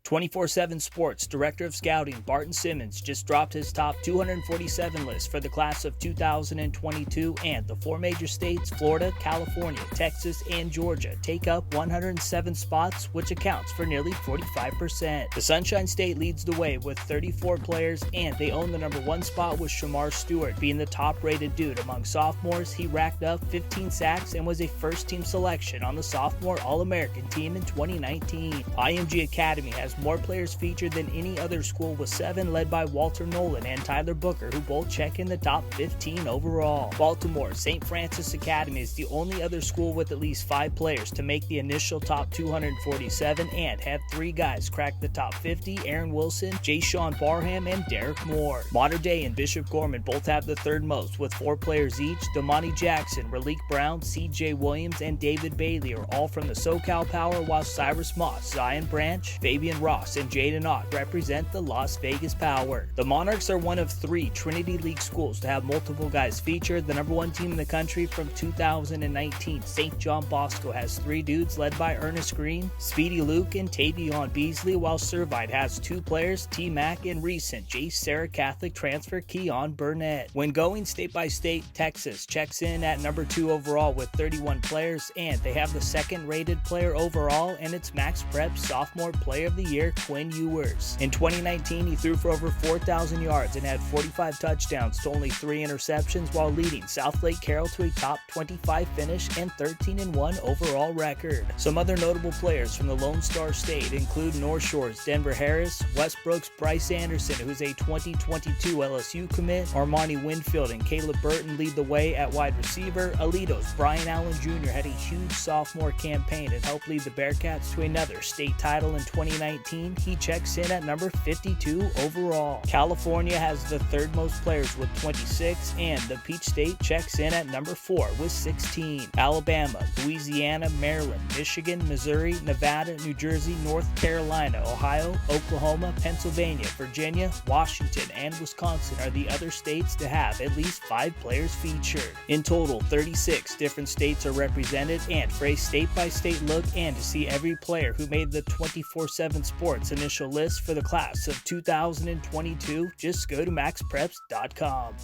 24/7 Sports Director of Scouting Barton Simmons just dropped his top 247 list for the class of 2022, and the four major states, Florida, California, Texas, and Georgia, take up 107 spots, which accounts for nearly 45%. The Sunshine State leads the way with 34 players, and they own the number one spot with SHEMAR Stewart being the top-rated dude among sophomores. He racked up 15 sacks and was a first-team selection on the sophomore All-American team in 2019. IMG Academy has more players featured than any other school with 7, led by Walter Nolan and Tyler Booker, who both check in the top 15 overall. Baltimore St. Francis Academy is the only other school with at least 5 players to make the initial top 247 and have 3 guys crack the top 50: Aaron Wilson, Jayshawn Barham, and Derrick Moore. Mater Dei and Bishop Gorman both have the third most with 4 players each. DOMANI Jackson, Raleek Brown, CJ Williams, and David Bailey are all from the SoCal Power, while Cyrus Moss, Zion Branch, Fabian Ross, and Jaden Ott represent the Las Vegas Power. The Monarchs are one of 3 Trinity League schools to have multiple guys featured. The number 1 team in the country from 2019, St. John Bosco, has 3 dudes led by Ernest Greene, Speedy Luke, and Tavion Beasley, while Servite has 2 players, T-Mac, and recent J. Sarah Catholic transfer Keon Burnett. When going state by state, Texas checks in at number 2 overall with 31 players, and they have the second rated player overall, and it's MaxPreps Sophomore Player of the Year, Quinn Ewers. In 2019, he threw for over 4,000 yards and had 45 touchdowns to only 3 interceptions, while leading Southlake Carroll to a top 25 finish and 13-1 overall record. Some other notable players from the Lone Star State include North Shore's Denver Harris, Westbrook's Bryce Anderson, who's a 2022 LSU commit. Armani Winfield and Caleb Burton lead the way at wide receiver. Alito's Brian Allen Jr. had a huge sophomore campaign and helped lead the Bearcats to another state title in 2019. He checks in at number 52 overall. California has the third most players with 26, and the Peach State checks in at number 4 with 16. Alabama, Louisiana, Maryland, Michigan, Missouri, Nevada, New Jersey, North Carolina, Ohio, Oklahoma, Pennsylvania, Virginia, Washington, and Wisconsin are the other states to have at least 5 players featured. In total, 36 different states are represented, and for a state-by-state look and to see every player who made the 24/7 Sports initial list for the class of 2022, just go to MaxPreps.com.